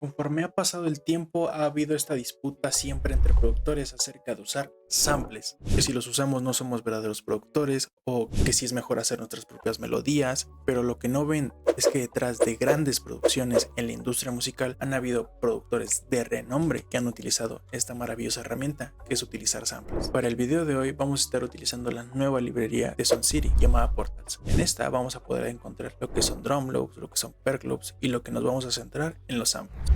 Conforme ha pasado el tiempo, ha habido esta disputa siempre entre productores acerca de usar samples, que si los usamos no somos verdaderos productores o que si es mejor hacer nuestras propias melodías, pero lo que no ven es que detrás de grandes producciones en la industria musical han habido productores de renombre que han utilizado esta maravillosa herramienta que es utilizar samples. Para el video de hoy vamos a estar utilizando la nueva librería de Sound City llamada Portals. En esta vamos a poder encontrar lo que son drum loops, lo que son perc loops y lo que nos vamos a centrar en los samples.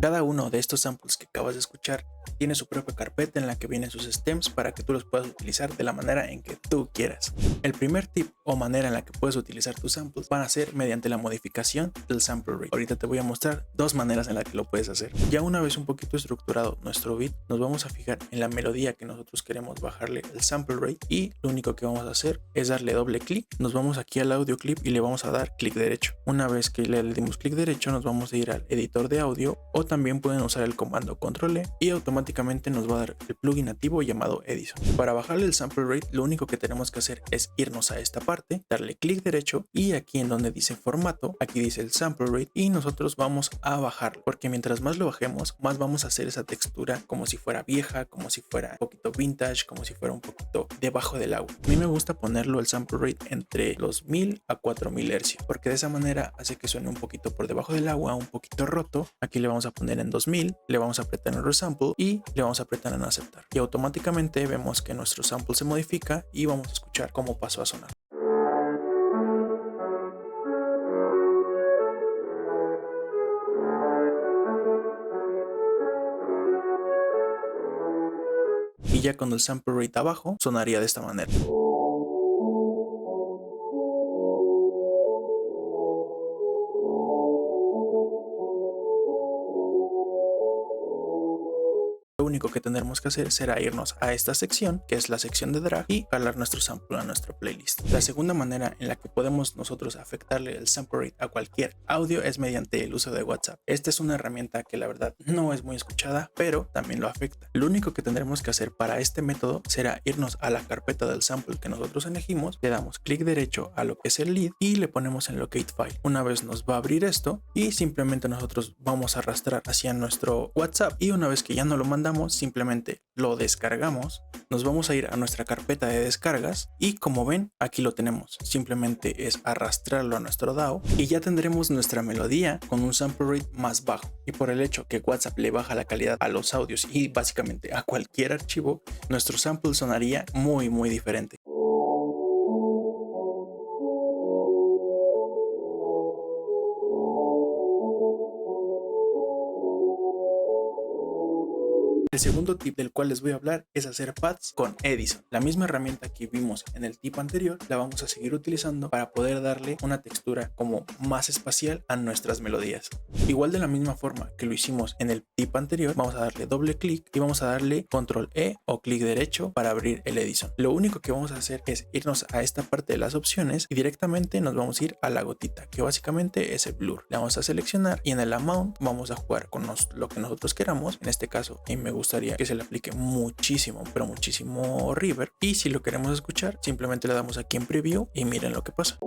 Cada uno de estos samples que acabas de escuchar tiene su propia carpeta en la que vienen sus stems para que tú los puedas utilizar de la manera en que tú quieras. El primer tip o manera en la que puedes utilizar tus samples van a ser mediante la modificación del sample rate. Ahorita te voy a mostrar dos maneras en las que lo puedes hacer. Ya una vez un poquito estructurado nuestro beat, nos vamos a fijar en la melodía que nosotros queremos bajarle el sample rate y lo único que vamos a hacer es darle doble clic. Nos vamos aquí al audio clip y le vamos a dar clic derecho. Una vez que le dimos clic derecho nos vamos a ir al editor de audio o también pueden usar el comando control E y automáticamente nos va a dar el plugin nativo llamado Edison. Para bajarle el sample rate lo único que tenemos que hacer es irnos a esta parte, darle clic derecho y aquí en donde dice formato, aquí dice el sample rate y nosotros vamos a bajarlo porque mientras más lo bajemos más vamos a hacer esa textura como si fuera vieja, como si fuera un poquito vintage, como si fuera un poquito debajo del agua. A mí me gusta ponerlo el sample rate entre los 1000 a 4000 Hz porque de esa manera hace que suene un poquito por debajo del agua, un poquito roto. Aquí le vamos a poner en 2000, le vamos a apretar en resample y le vamos a apretar en aceptar y automáticamente vemos que nuestro sample se modifica y vamos a escuchar cómo pasó a sonar. Y ya con el sample rate abajo sonaría de esta manera. Lo único que tendremos que hacer será irnos a esta sección, que es la sección de drag, y jalar nuestro sample a nuestra playlist. La segunda manera en la que podemos nosotros afectarle el sample rate a cualquier audio es mediante el uso de WhatsApp. Esta es una herramienta que la verdad no es muy escuchada, pero también lo afecta. Lo único que tendremos que hacer para este método será irnos a la carpeta del sample que nosotros elegimos, le damos clic derecho a lo que es el lead y le ponemos en locate file. Una vez nos va a abrir esto y simplemente nosotros vamos a arrastrar hacia nuestro WhatsApp y una vez que ya no lo mandamos simplemente lo descargamos, nos vamos a ir a nuestra carpeta de descargas y como ven aquí lo tenemos, simplemente es arrastrarlo a nuestro DAW y ya tendremos nuestra melodía con un sample rate más bajo. Y por el hecho que WhatsApp le baja la calidad a los audios y básicamente a cualquier archivo, nuestro sample sonaría muy diferente. El segundo tip del cual les voy a hablar es hacer pads con Edison. La misma herramienta que vimos en el tip anterior la vamos a seguir utilizando para poder darle una textura como más espacial a nuestras melodías. Igual de la misma forma que lo hicimos en el tip anterior, vamos a darle doble clic y vamos a darle control E o clic derecho para abrir el Edison. Lo único que vamos a hacer es irnos a esta parte de las opciones y directamente nos vamos a ir a la gotita, que básicamente es el blur. Le vamos a seleccionar y en el amount vamos a jugar con lo que nosotros queramos. En este caso, me gustaría que se le aplique muchísimo, pero muchísimo reverb. Y si lo queremos escuchar, simplemente le damos aquí en preview y miren lo que pasa.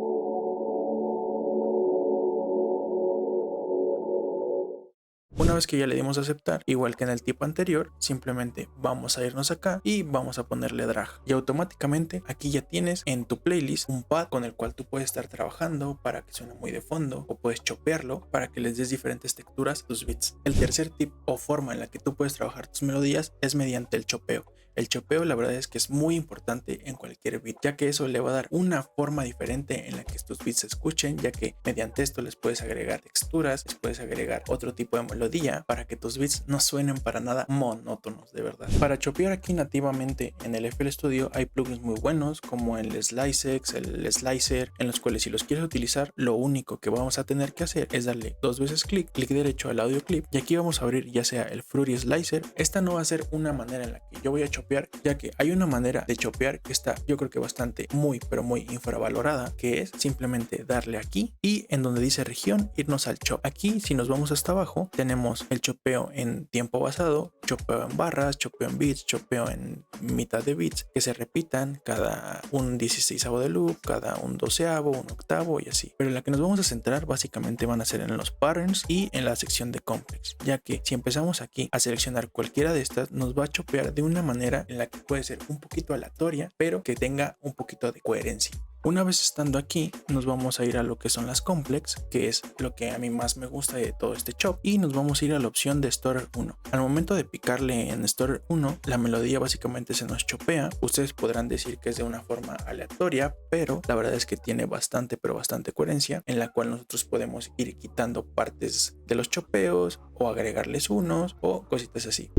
Una vez que ya le dimos a aceptar, igual que en el tip anterior, simplemente vamos a irnos acá y vamos a ponerle drag. Y automáticamente aquí ya tienes en tu playlist un pad con el cual tú puedes estar trabajando para que suene muy de fondo o puedes chopearlo para que les des diferentes texturas a tus beats. El tercer tip o forma en la que tú puedes trabajar tus melodías es mediante el chopeo. El chopeo la verdad es que es muy importante en cualquier beat, ya que eso le va a dar una forma diferente en la que estos beats se escuchen, ya que mediante esto les puedes agregar texturas, les puedes agregar otro tipo de melodía para que tus beats no suenen para nada monótonos, de verdad. Para chopear aquí nativamente en el FL Studio hay plugins muy buenos como el SliceX, el Slicer, en los cuales si los quieres utilizar, lo único que vamos a tener que hacer es darle 2 veces clic derecho al audio clip, y aquí vamos a abrir ya sea el Fruity Slicer. Esta no va a ser una manera en la que yo voy a chopear, ya que hay una manera de chopear que está, yo creo que bastante muy infravalorada, que es simplemente darle aquí y en donde dice región irnos al chop. Aquí si nos vamos hasta abajo tenemos el chopeo en tiempo basado, chopeo en barras, chopeo en beats, chopeo en mitad de beats que se repitan cada un 16avo de loop, cada un 12avo, un octavo y así. Pero en la que nos vamos a centrar básicamente van a ser en los patterns y en la sección de complex, ya que si empezamos aquí a seleccionar cualquiera de estas nos va a chopear de una manera en la que puede ser un poquito aleatoria pero que tenga un poquito de coherencia. Una vez estando aquí nos vamos a ir a lo que son las complex, que es lo que a mí más me gusta de todo este chop, y nos vamos a ir a la opción de Storer 1. Al momento de picarle en Storer 1 la melodía básicamente se nos chopea. Ustedes podrán decir que es de una forma aleatoria, pero la verdad es que tiene bastante coherencia, en la cual nosotros podemos ir quitando partes de los chopeos o agregarles unos o cositas así.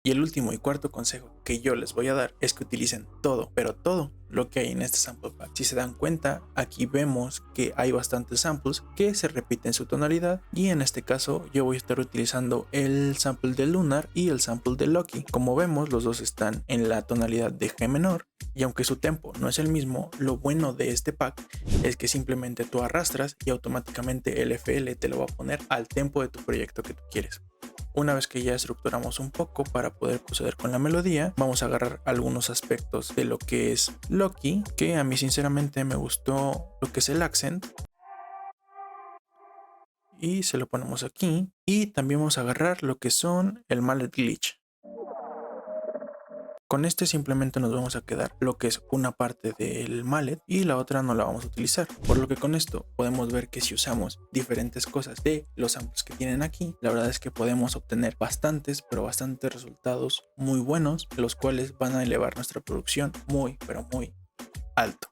Y el último y cuarto consejo que yo les voy a dar es que utilicen todo, pero todo lo que hay en este sample pack. Si se dan cuenta, aquí vemos que hay bastantes samples que se repiten su tonalidad, y en este caso yo voy a estar utilizando el sample de Lunar y el sample de Lucky. Como vemos, los dos están en la tonalidad de G menor, y aunque su tempo no es el mismo, lo bueno de este pack es que simplemente tú arrastras y automáticamente el FL te lo va a poner al tempo de tu proyecto que tú quieres. Una vez que ya estructuramos un poco para poder proceder con la melodía, vamos a agarrar algunos aspectos de lo que es Lucky, que a mí sinceramente me gustó lo que es el accent, y se lo ponemos aquí. Y también vamos a agarrar lo que son el mallet glitch. Con este simplemente nos vamos a quedar lo que es una parte del mallet y la otra no la vamos a utilizar, por lo que con esto podemos ver que si usamos diferentes cosas de los samples que tienen aquí, la verdad es que podemos obtener bastantes resultados muy buenos, los cuales van a elevar nuestra producción muy alto.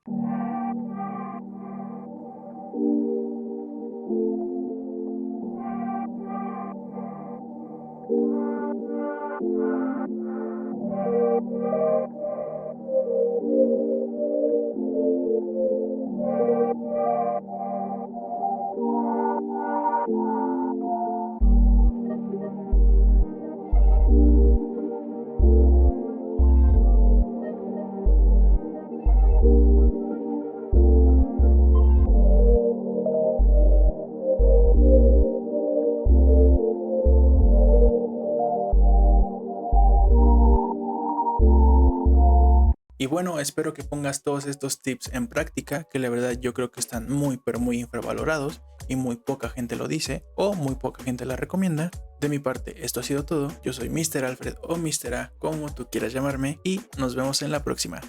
Y bueno, espero que pongas todos estos tips en práctica, que la verdad yo creo que están muy infravalorados y muy poca gente lo dice o muy poca gente la recomienda. De mi parte, esto ha sido todo. Yo soy Mr. Alfred o Mr. A, como tú quieras llamarme, y nos vemos en la próxima.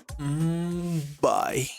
Bye.